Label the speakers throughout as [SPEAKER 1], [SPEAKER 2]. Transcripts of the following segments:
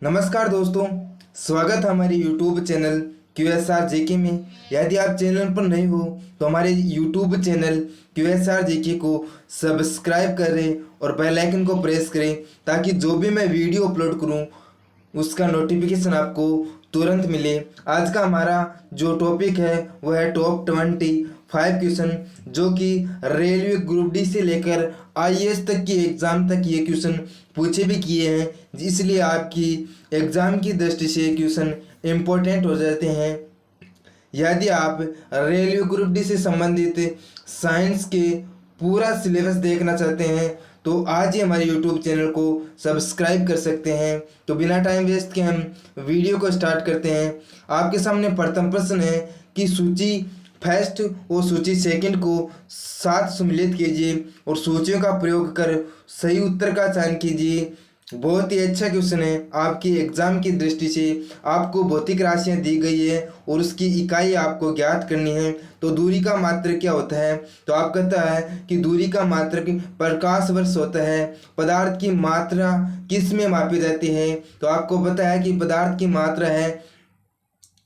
[SPEAKER 1] नमस्कार दोस्तों, स्वागत है हमारे YouTube चैनल QSR JK में। यदि आप चैनल पर नए हो तो हमारे YouTube चैनल QSR JK को सब्सक्राइब करें और बेल आइकन को प्रेस करें ताकि जो भी मैं वीडियो अपलोड करूं उसका नोटिफिकेशन आपको तुरंत मिले। आज का हमारा जो टॉपिक है वह है टॉप 25 क्वेश्चन, जो कि रेलवे ग्रुप डी से लेकर IAS तक की एग्ज़ाम तक ये क्वेश्चन पूछे भी किए हैं, इसलिए आपकी एग्ज़ाम की दृष्टि से क्वेश्चन इम्पोर्टेंट हो जाते हैं। यदि आप रेलवे ग्रुप डी से संबंधित साइंस के पूरा सिलेबस देखना चाहते हैं तो आज ही हमारे YouTube चैनल को सब्सक्राइब कर सकते हैं। तो बिना टाइम वेस्ट के हम वीडियो को स्टार्ट करते हैं। आपके सामने प्रथम प्रश्न है कि सूची फर्स्ट और सूची सेकंड को साथ सम्मिलित कीजिए और सूचियों का प्रयोग कर सही उत्तर का चयन कीजिए। बहुत ही अच्छा क्वेश्चन है। आपकी एग्जाम की दृष्टि से आपको भौतिक राशियां दी गई है और उसकी इकाई आपको ज्ञात करनी है। तो दूरी का मात्रक क्या होता है? तो आप कहता है कि दूरी का मात्रक प्रकाश वर्ष होता है। पदार्थ की मात्रा किस में मापी जाती है? तो आपको पता है कि पदार्थ की मात्रा है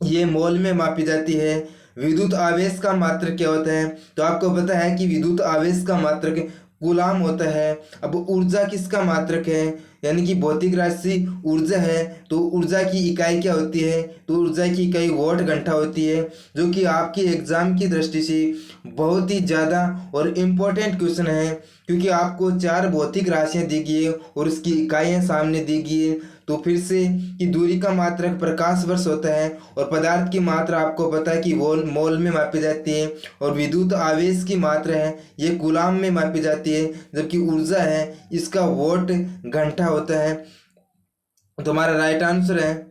[SPEAKER 1] ये मोल में मापी जाती है। विद्युत आवेश का मात्रक क्या होता है? तो आपको पता है कि विद्युत आवेश का मात्रक कूलाम होता है। अब ऊर्जा किसका मात्रक है? यानी कि भौतिक राशि ऊर्जा है, तो ऊर्जा की इकाई क्या होती है? तो ऊर्जा की इकाई वॉट घंटा होती है, जो कि आपकी एग्जाम की दृष्टि से बहुत ही ज़्यादा और इम्पोर्टेंट क्वेश्चन है, क्योंकि आपको 4 भौतिक राशियाँ दी गई है और उसकी इकाइयाँ सामने दी गई है। तो फिर से कि दूरी का मात्रक प्रकाश वर्ष होता है और पदार्थ की मात्रा आपको पता है कि मोल में मापी जाती है और विद्युत आवेश की मात्रा है ये कूलाम में मापी जाती है, जबकि ऊर्जा है इसका वॉट घंटा होता है। तो हमारा राइट आंसर है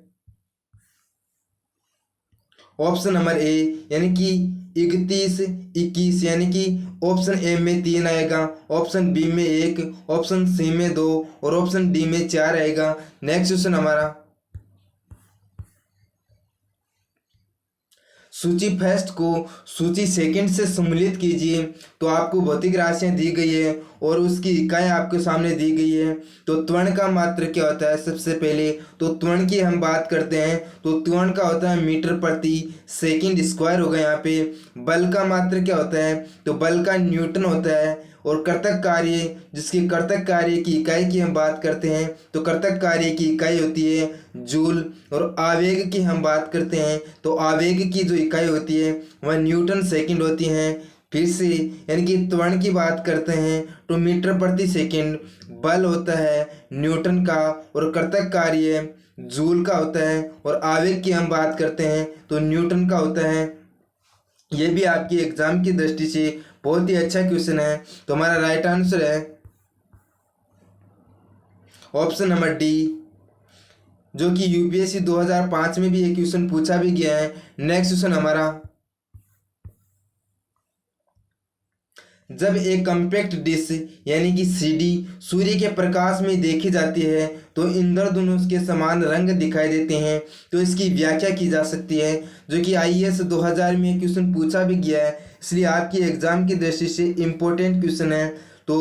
[SPEAKER 1] ऑप्शन नंबर ए, यानी कि 31 21, यानी कि ऑप्शन ए में 3 आएगा, ऑप्शन बी में 1, ऑप्शन सी में 2 और ऑप्शन डी में 4 आएगा। नेक्स्ट क्वेश्चन हमारा, सूची फर्स्ट को सूची सेकंड से सम्मिलित कीजिए। तो आपको भौतिक राशियां दी गई है और उसकी इकाई आपके सामने दी गई है। तो त्वरण का मात्रक क्या होता है? सबसे पहले तो त्वरण की हम बात करते हैं तो त्वरण का होता है मीटर प्रति सेकंड स्क्वायर होगा यहाँ पे। बल का मात्रक क्या होता है? तो बल का न्यूटन होता है। और कर्तक कार्य, जिसकी कर्तक कार्य की इकाई की हम बात करते हैं तो कर्तक कार्य की इकाई होती है जूल। और आवेग की हम बात करते हैं तो आवेग की जो इकाई होती है वह न्यूटन सेकंड होती है। फिर से यानी कि त्वरण की बात करते हैं तो मीटर प्रति सेकंड, बल होता है न्यूटन का और कर्तक कार्य जूल का होता है। और आवेग की हम बात करते हैं तो न्यूटन का होता है। ये भी आपकी एग्जाम की दृष्टि से बहुत ही अच्छा क्वेश्चन है। तो हमारा राइट आंसर है ऑप्शन नंबर डी, जो कि UPSC 2005 में भी ये क्वेश्चन पूछा भी गया है। नेक्स्ट क्वेश्चन हमारा, जब एक कॉम्पैक्ट डिश यानी कि CD सूर्य के प्रकाश में देखी जाती है तो इंद्रधनुष के समान रंग दिखाई देते हैं। तो इसकी व्याख्या की जा सकती है, जो कि IAS 2000 में क्वेश्चन पूछा भी गया है, इसलिए आपकी एग्जाम की दृष्टि से इम्पोर्टेंट क्वेश्चन है। तो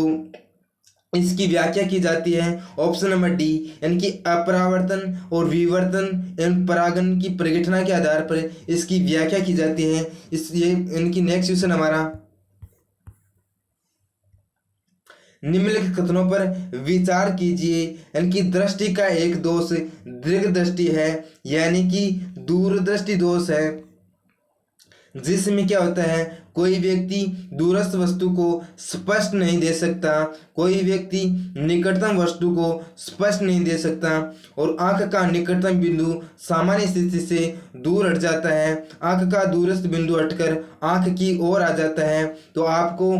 [SPEAKER 1] इसकी व्याख्या की जाती है ऑप्शन नंबर डी, यानी कि अपरावर्तन और विवर्तन एवं परागण की परिघटना के आधार पर इसकी व्याख्या की जाती है। इसलिए इनकी नेक्स्ट क्वेश्चन हमारा, निम्नलिखित कथनों पर विचार कीजिए। यानी कि दृष्टि का एक दोष दीर्घ दृष्टि है, यानी कि दूरदृष्टि दोष है, जिसमें क्या होता है कोई व्यक्ति दूरस्थ वस्तु को स्पष्ट नहीं दे सकता, कोई व्यक्ति निकटतम वस्तु को स्पष्ट नहीं दे सकता और आंख का निकटतम बिंदु सामान्य स्थिति से दूर हट जाता है, आंख का दूरस्थ बिंदु हटकर आंख की ओर आ जाता है। तो आपको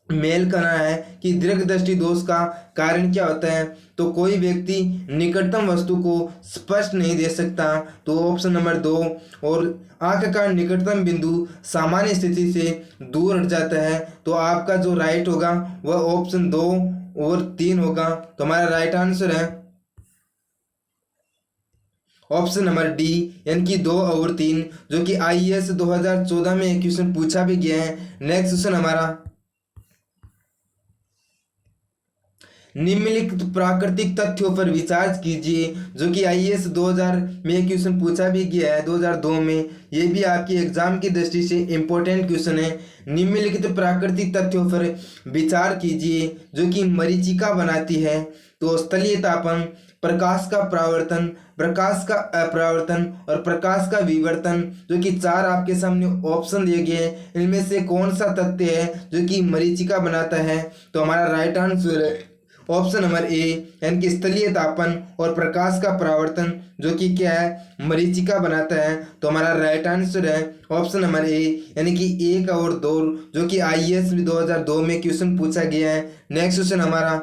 [SPEAKER 1] मेल करना है कि दीर्घदृष्टि दोष का कारण क्या होता है? तो कोई व्यक्ति निकटतम वस्तु को स्पष्ट नहीं दे सकता, तो ऑप्शन नंबर 2। और आंख का निकटतम बिंदु सामान्य स्थिति से दूर हट जाता है, तो आपका जो राइट होगा वह ऑप्शन 2 और 3 होगा। तो हमारा राइट आंसर है ऑप्शन नंबर डी, यानी कि 2 और 3, जो कि IAS 2014 में एक क्वेश्चन पूछा भी गया है। नेक्स्ट क्वेश्चन हमारा, निम्नलिखित प्राकृतिक तथ्यों पर विचार कीजिए, जो कि आईएएस 2000 में एक क्वेश्चन पूछा भी गया है 2002 में। ये भी आपके एग्जाम की दृष्टि से इम्पोर्टेंट क्वेश्चन है। निम्नलिखित प्राकृतिक तथ्यों पर विचार कीजिए जो कि मरीचिका बनाती है। तो स्थलीय तापन, प्रकाश का परावर्तन, प्रकाश का अपरावर्तन और प्रकाश का विवर्तन, जो कि चार आपके सामने ऑप्शन दिए गए हैं। इनमें से कौन सा तथ्य है जो कि मरीचिका बनाता है? तो हमारा राइट आंसर है ऑप्शन नंबर ए, यानी कि स्थलीय तापन और प्रकाश का परावर्तन, जो कि क्या है, मरीचिका बनाता है। तो हमारा राइट आंसर है ऑप्शन नंबर ए, यानी कि 1 और 2, जो कि आईएएस 2002 में क्वेश्चन पूछा गया है। नेक्स्ट क्वेश्चन हमारा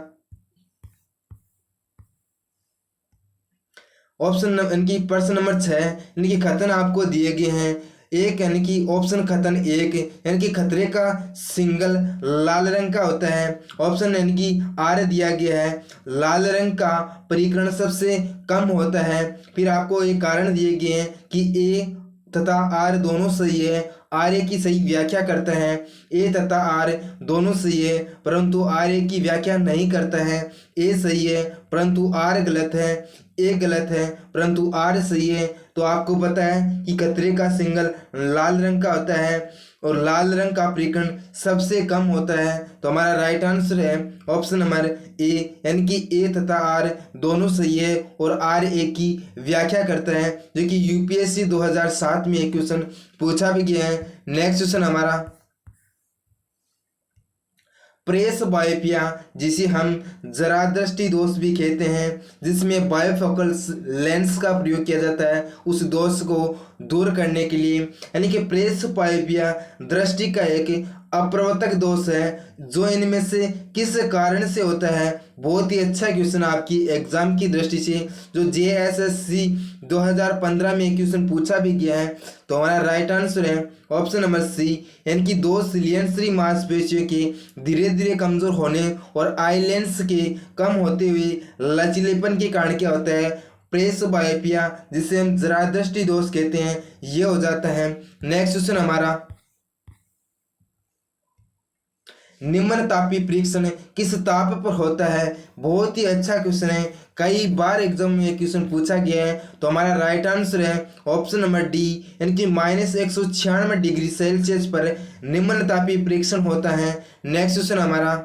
[SPEAKER 1] ऑप्शन यानी कि प्रश्न नंबर 6, यानी कि खतन आपको दिए गए हैं। एक यानी कि ऑप्शन खतन एक, यानी कि खतरे का सिंगल लाल रंग का होता है। ऑप्शन यानी कि आर दिया गया है, लाल रंग का परिकरण सबसे कम होता है। फिर आपको एक कारण दिए गए हैं कि ए तथा आर दोनों सही है, आर ए की सही व्याख्या करता है। ए तथा आर दोनों सही है परंतु आर ए की व्याख्या नहीं करता है। ए सही है परंतु आर गलत है, ए गलत है परंतु आर सही है। तो आपको पता है कि खतरे का सिंगल लाल रंग का होता है और लाल रंग का परिकर्ण सबसे कम होता है। तो हमारा राइट आंसर है ऑप्शन नंबर ए, यानी कि ए तथा आर दोनों सही है और आर ए की व्याख्या करता है, जो कि यूपीएससी 2007 में एक क्वेश्चन पूछा भी गया है। नेक्स्ट क्वेश्चन हमारा प्रेस बायोपिया, जिसे हम जरा दृष्टि दोष भी कहते हैं, जिसमें बायोफोकल लेंस का प्रयोग किया जाता है उस दोष को दूर करने के लिए, यानी कि प्रेस बायोपिया दृष्टि का एक अप्रवर्तक दोष है। जो इनमें से किस कारण से होता है? बहुत ही अच्छा क्वेश्चन आपकी एग्जाम की दृष्टि से, जो जेएसएससी 2015 में क्वेश्चन पूछा भी गया है। तो हमारा राइट आंसर है ऑप्शन नंबर सी, यानी कि दो सिलियंसरी मांसपेशियों के धीरे धीरे कमजोर होने और आई लेंस के कम होते हुए लचीलेपन के कारण क्या होता है? प्रेस बायोपिया, जिसे हम जरा दृष्टि दोष कहते हैं, ये हो जाता है। नेक्स्ट क्वेश्चन हमारा निम्न तापीय परीक्षण किस ताप पर होता है? बहुत ही अच्छा क्वेश्चन है, कई बार एग्जाम में क्वेश्चन पूछा गया है। तो हमारा राइट आंसर है ऑप्शन नंबर डी, यानी कि -196 डिग्री सेल्सियस पर निम्न तापीय परीक्षण होता है। नेक्स्ट क्वेश्चन हमारा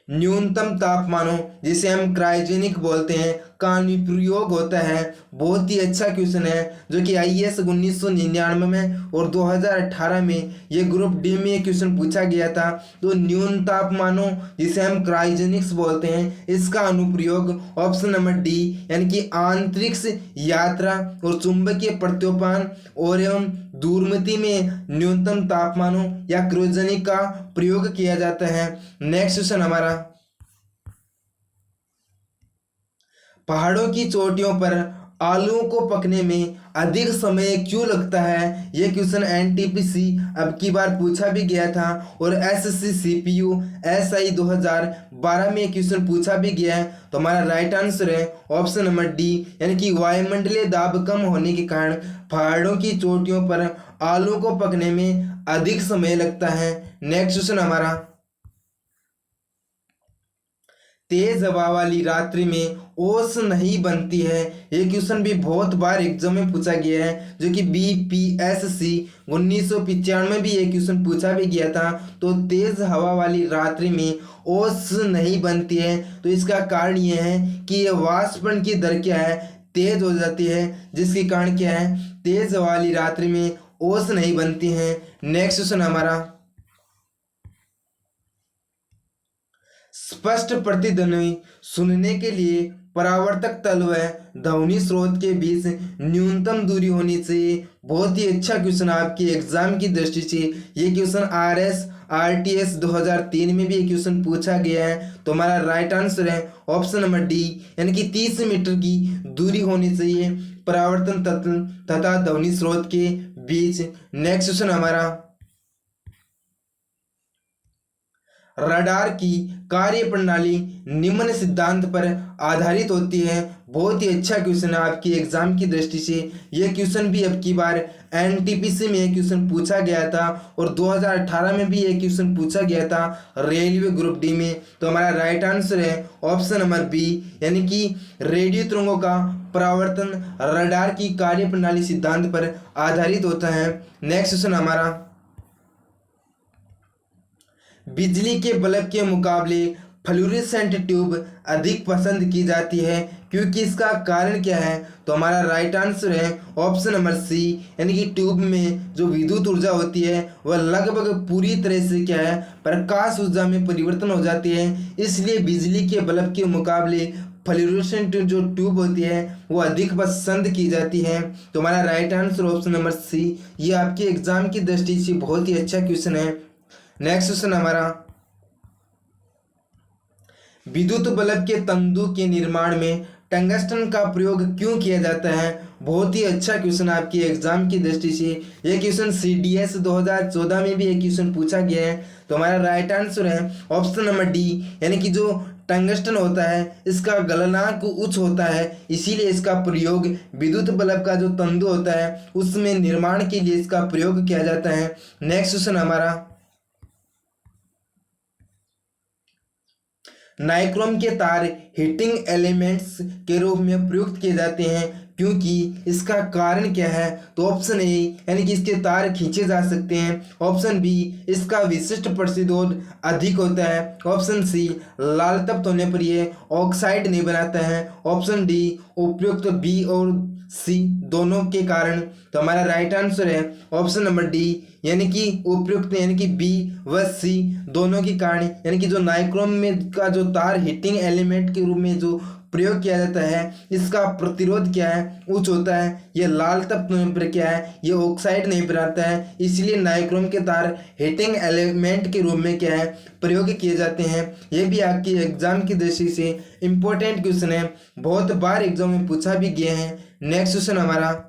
[SPEAKER 1] न्यूनतम तापमानों, जिसे हम क्रायोजेनिक बोलते हैं, का अनुप्रयोग होता है। बहुत ही अच्छा क्वेश्चन है, जो कि आईएएस 1999 में और 2018 में ये ग्रुप डी में क्वेश्चन पूछा गया था। तो न्यून तापमानों, जिसे हम क्रायोजेनिक्स बोलते हैं, इसका अनुप्रयोग ऑप्शन नंबर डी, यानी कि अंतरिक्ष यात्रा और चुंबकीय प्रत्युत्पादन और एवं दूरमति में न्यूनतम तापमानों या क्रायोजेनिक का प्रयोग किया जाता है। नेक्स्ट क्वेश्चन हमारा पहाड़ों की चोटियों पर आलूओं को पकने में अधिक समय क्यों लगता है? यह क्वेश्चन एनटीपीसी अब की बार पूछा भी गया था और एसएससी सीपीयू एसआई 2012 में क्वेश्चन पूछा भी गया है। तो हमारा राइट आंसर है ऑप्शन नंबर डी, यानी कि वायुमंडलीय दाब कम होने के कारण पहाड़ों की चोटियों पर आलू को पकने में अधिक समय लगता है। नेक्स्ट क्वेश्चन हमारा तेज हवा वाली रात्रि में ओस नहीं बनती है। ये क्वेश्चन भी बहुत बार एग्जाम में पूछा गया है, जो कि बीपीएससी 1995 में भी ये क्वेश्चन पूछा भी गया था। तो तेज हवा वाली रात्रि में ओस नहीं बनती है, तो इसका कारण ये है कि ये वाष्पन की दर क्या है, तेज हो जाती है, जिसके कारण क्या है, तेज हवा वाली रात्रि में ओस नहीं बनती है। नेक्स्ट क्वेश्चन हमारा स्पष्ट प्रतिध्वनि सुनने के लिए परावर्तक तल व ध्वनि स्रोत के बीच न्यूनतम दूरी होनी चाहिए। बहुत ही अच्छा क्वेश्चन आपकी एग्जाम की दृष्टि से। ये क्वेश्चन आरटीएस 2003 में भी ये क्वेश्चन पूछा गया है। तो हमारा राइट आंसर है ऑप्शन नंबर डी, यानी कि 30 मीटर की दूरी होनी चाहिए परावर्तन तत्व तथा ध्वनि स्रोत के बीच। नेक्स्ट क्वेश्चन हमारा रडार की कार्य प्रणाली निम्न सिद्धांत पर आधारित होती है। बहुत ही अच्छा क्वेश्चन है आपकी एग्जाम की दृष्टि से। यह क्वेश्चन भी अब की बार एनटीपीसी में यह क्वेश्चन पूछा गया था और 2018 में भी यह क्वेश्चन पूछा गया था रेलवे ग्रुप डी में। तो हमारा राइट आंसर है ऑप्शन नंबर बी, यानी कि रेडियो तरंगों का परावर्तन रडार की कार्य प्रणाली सिद्धांत पर आधारित होता है। नेक्स्ट क्वेश्चन हमारा, बिजली के बल्ब के मुकाबले फ्लोरेसेंट ट्यूब अधिक पसंद की जाती है, क्योंकि इसका कारण क्या है? तो हमारा राइट आंसर है ऑप्शन नंबर सी, यानी कि ट्यूब में जो विद्युत ऊर्जा होती है वह लगभग पूरी तरह से क्या है, प्रकाश ऊर्जा में परिवर्तन हो जाती है। इसलिए बिजली के बल्ब के मुकाबले फ्लोरेसेंट जो ट्यूब होती है वो अधिक पसंद की जाती है। तो हमारा right answer option number C. ये आपके एग्जाम की दृष्टि से बहुत ही अच्छा क्वेश्चन है। नेक्स्ट क्वेश्चन हमारा, विद्युत बल्ब के तंतु के निर्माण में टंगस्टन का प्रयोग क्यों किया जाता है? बहुत ही अच्छा क्वेश्चन आपकी एग्जाम की दृष्टि से। यह क्वेश्चन CDS 2014 में भी एक क्वेश्चन पूछा गया है। तो हमारा राइट आंसर है ऑप्शन नंबर डी, यानी कि जो टंगस्टन होता है इसका गलनांक उच्च होता है, इसीलिए इसका प्रयोग विद्युत बल्ब का जो तंतु होता है उसमें निर्माण के लिए इसका प्रयोग किया जाता है। नेक्स्ट क्वेश्चन हमारा, नाइक्रोम के तार हीटिंग एलिमेंट्स के रूप में प्रयुक्त किए जाते हैं, क्योंकि इसका कारण क्या है? तो ऑप्शन ए, यानी कि इसके तार खींचे जा सकते हैं। ऑप्शन बी, इसका विशिष्ट प्रतिरोध अधिक होता है। ऑप्शन सी, लाल तप्त होने पर ये ऑक्साइड नहीं बनाता है। ऑप्शन डी, उपयुक्त बी और सी दोनों के कारण। तो हमारा राइट आंसर है ऑप्शन नंबर डी, यानी कि उपयुक्त यानी कि बी व सी दोनों के कारण, यानी कि जो नाइक्रोम में का जो तार हीटिंग एलिमेंट के रूप में जो प्रयोग किया जाता है इसका प्रतिरोध क्या है? उच्च होता है। ये लाल तप्त होने पर क्या है? ये ऑक्साइड नहीं बनाता है, इसलिए नाइक्रोम के तार हीटिंग एलिमेंट के रूप में क्या है, प्रयोग किए जाते हैं। ये भी आपकी एग्जाम की दृष्टि से इंपॉर्टेंट क्वेश्चन है, बहुत बार एग्जाम में पूछा भी गया है। नेक्स्ट क्वेश्चन हमारा,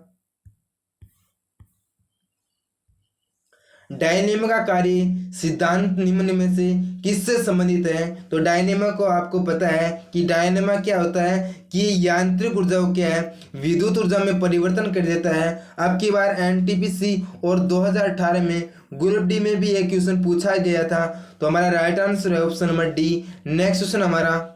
[SPEAKER 1] डायनेमा का कार्य सिद्धांत निम्न में से किससे संबंधित है? तो डायनेमा को आपको पता है कि डायनेमा क्या होता है कि यांत्रिक ऊर्जा को क्या है, विद्युत ऊर्जा में परिवर्तन कर देता है। अब की बार एनटीपीसी और 2018 में ग्रुप डी में भी एक क्वेश्चन पूछा गया था। तो हमारा राइट आंसर है option number D. Next question हमारा,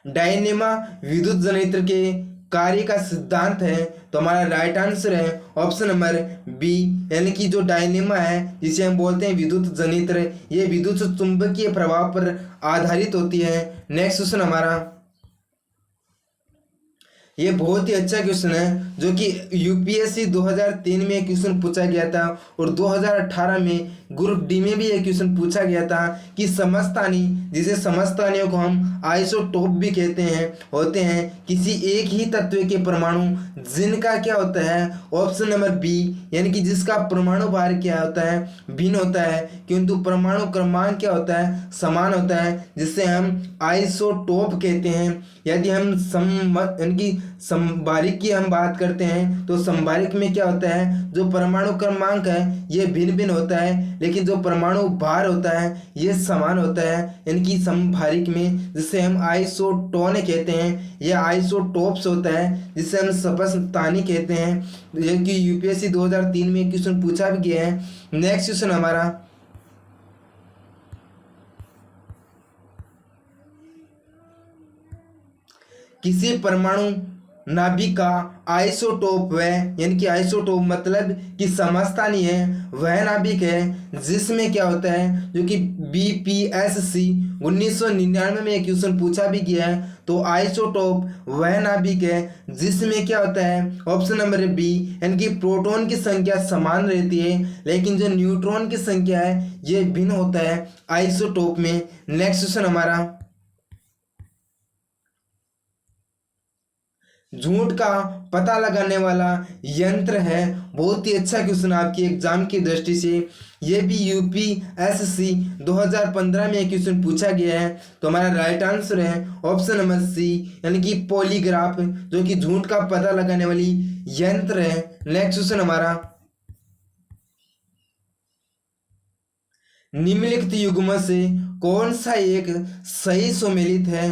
[SPEAKER 1] डायनेमा विद्युत जनरेटर के कार्य का सिद्धांत है। तो हमारा राइट आंसर है ऑप्शन नंबर बी, यानी कि जो डायनेमा है जिसे हम बोलते हैं विद्युत जनरेटर, ये विद्युत चुंबकीय प्रभाव पर आधारित होती है। नेक्स्ट क्वेश्चन हमारा, ये बहुत ही अच्छा क्वेश्चन है जो कि यूपीएससी 2003 में एक क्वेश्चन पूछा गया था और 2018 में ग्रुप डी में भी एक क्वेश्चन पूछा गया था कि समस्थानी, जिसे समस्थानियों को हम आइसोटोप भी कहते हैं, होते हैं किसी एक ही तत्व के परमाणु जिनका क्या होता है? ऑप्शन नंबर बी, यानी कि जिसका परमाणु भार क्या होता है? भिन्न होता है, किंतु परमाणु क्रमांक क्या होता है? समान होता है, जिससे हम आइसोटोप कहते हैं। यदि हम यानी कि संभारिक की हम बात करते हैं तो संभारिक में क्या होता है? जो परमाणु क्रमांक है ये भिन्न भिन्न होता है, लेकिन जो परमाणु भार होता है ये समान होता है, यानी कि संभारिक में, जिसे हम आइसोटोन कहते हैं। यह आइसोटोप्स होता है जिसे हम समस्थानी कहते हैं। ये कि यूपीएससी 2003 में क्वेश्चन पूछा भी गया है। नेक्स्ट क्वेश्चन हमारा, किसी परमाणु नाभिक का आइसोटोप वह, यानी कि आइसोटोप मतलब कि समस्थानी है, वह नाभिक है जिसमें क्या होता है, जो कि BPSC 1999 में एक क्वेश्चन पूछा भी गया है। तो आइसोटोप वह नाभिक है जिसमें क्या होता है? ऑप्शन नंबर बी, यानी कि प्रोटॉन की संख्या समान रहती है लेकिन जो न्यूट्रॉन की संख्या है ये भिन्न होता है आइसोटोप में। नेक्स्ट क्वेश्चन हमारा, झूठ का पता लगाने वाला यंत्र है। बहुत ही अच्छा क्वेश्चन आपकी एग्जाम की दृष्टि से। ये भी यूपीएससी 2015 में एक क्वेश्चन पूछा गया है। तो हमारा राइट आंसर है ऑप्शन नंबर सी, यानी कि पॉलीग्राफ, जो कि झूठ का पता लगाने वाली यंत्र है। नेक्स्ट क्वेश्चन हमारा, निम्नलिखित युग्म से कौन सा एक सही सम्मिलित है?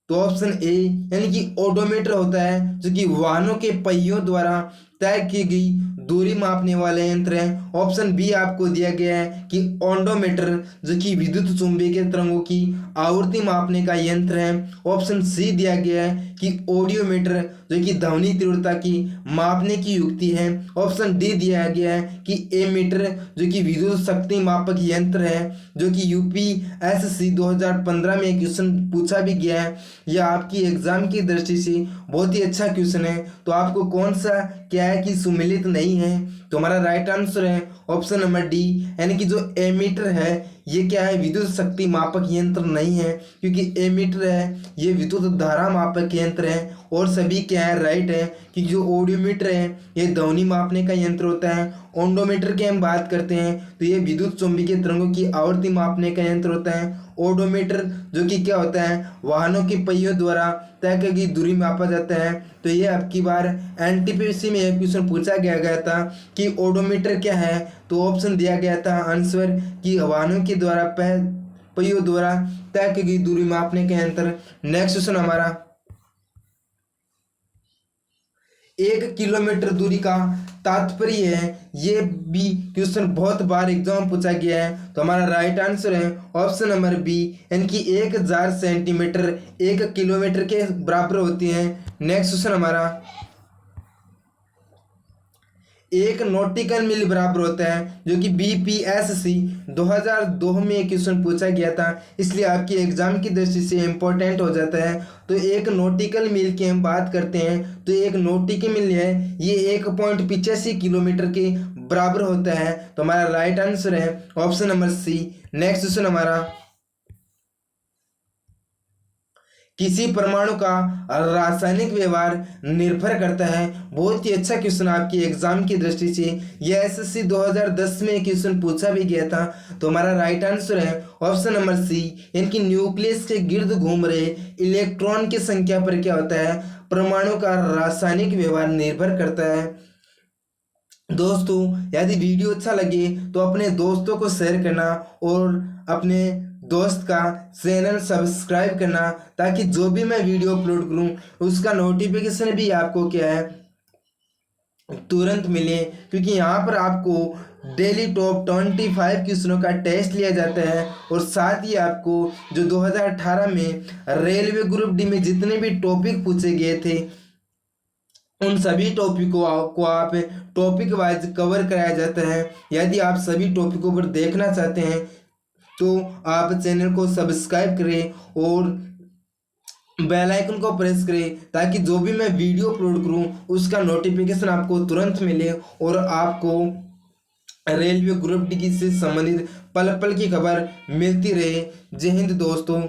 [SPEAKER 1] तो ऑप्शन ए यानी कि ओडोमीटर होता है जो कि वाहनों के पहियों द्वारा तय की गई दूरी मापने वाले यंत्र है। ऑप्शन बी आपको दिया गया है कि ओडोमीटर जो कि विद्युत चुंबकीय तरंगों की आवृत्ति मापने का यंत्र है। ऑप्शन सी दिया गया है कि ऑडियोमीटर जो कि ध्वनि तीव्रता की मापने की युक्ति है। ऑप्शन डी दिया गया है कि एमीटर जो कि विद्युत शक्ति मापक यंत्र है, जो कि यूपीएससी 2015 में एक क्वेश्चन पूछा भी गया है। यह आपकी एग्जाम की दृष्टि से बहुत ही अच्छा क्वेश्चन है। तो आपको कौन सा क्या है कि सुमेलित नहीं है? तो हमारा राइट आंसर है ऑप्शन नंबर डी, यानी कि जो एमीटर है ये क्या है, विद्युत शक्ति मापक यंत्र नहीं है, क्योंकि एमीटर है ये विद्युत धारा मापक यंत्र है। और सभी क्या है, राइट है, कि जो ऑडियोमीटर है ये ध्वनि मापने का यंत्र होता है। ओडोमीटर की हम बात करते हैं तो ये विद्युत चुंबकीय तरंगों की आवृत्ति मापने का यंत्र होता है। ओडोमीटर जो कि क्या होता है, वाहनों के पहियों द्वारा तय की गई दूरी मापा जाता है। तो ये आपकी बार एनटीपीसी में एक क्वेश्चन पूछा गया था कि ओडोमीटर क्या है, तो ऑप्शन दिया गया था आंसर कि वाहनों के द्वारा पहियों द्वारा तय की गई दूरी मापने का यंत्र। नेक्स्ट क्वेश्चन हमारा, 1 किलोमीटर दूरी का तात्पर्य है। ये भी क्वेश्चन बहुत बार एग्जाम में पूछा गया है। तो हमारा राइट आंसर है ऑप्शन नंबर बी, यानी कि 1000 सेंटीमीटर 1 किलोमीटर के बराबर होती है। नेक्स्ट क्वेश्चन हमारा, 1 नॉटिकल मील बराबर होता है, जो कि बीपीएससी 2002 में एक क्वेश्चन पूछा गया था, इसलिए आपकी एग्जाम की दृष्टि से इंपॉर्टेंट हो जाता है। तो 1 नॉटिकल मील की हम बात करते हैं तो 1 नॉटिकल मील है ये 1.85 किलोमीटर के बराबर होता है। तो हमारा राइट आंसर है option number C. Next question हमारा, किसी परमाणु का रासायनिक व्यवहार निर्भर करता है। बहुत ही अच्छा क्वेश्चन आपकी एग्जाम की दृष्टि से, यह एसएससी 2010 में क्वेश्चन पूछा भी गया था। तो हमारा राइट आंसर है ऑप्शन नंबर सी, यानी कि न्यूक्लियस के गिर्द घूम रहे इलेक्ट्रॉन की संख्या पर क्या होता है, परमाणु का रासायनिक व्यवहार निर्भर करता है। दोस्तों यदि वीडियो अच्छा लगे तो अपने दोस्तों को शेयर करना और अपने दोस्त का चैनल सब्सक्राइब करना, ताकि जो भी मैं वीडियो अपलोड करूं उसका नोटिफिकेशन भी आपको क्या है, तुरंत मिले। क्योंकि यहाँ पर आपको डेली टॉप 25 क्वेश्चनों का टेस्ट लिया जाता है और साथ ही आपको जो 2018 में रेलवे ग्रुप डी में जितने भी टॉपिक पूछे गए थे उन सभी टॉपिकों को आप टॉपिक वाइज कवर कराया जाता है। यदि आप सभी टॉपिकों पर देखना चाहते हैं तो आप चैनल को सब्सक्राइब करें और बेल आइकन को प्रेस करें, ताकि जो भी मैं वीडियो अपलोड करूं उसका नोटिफिकेशन आपको तुरंत मिले और आपको रेलवे ग्रुप डी से संबंधित पल पल की खबर मिलती रहे। जय हिंद दोस्तों।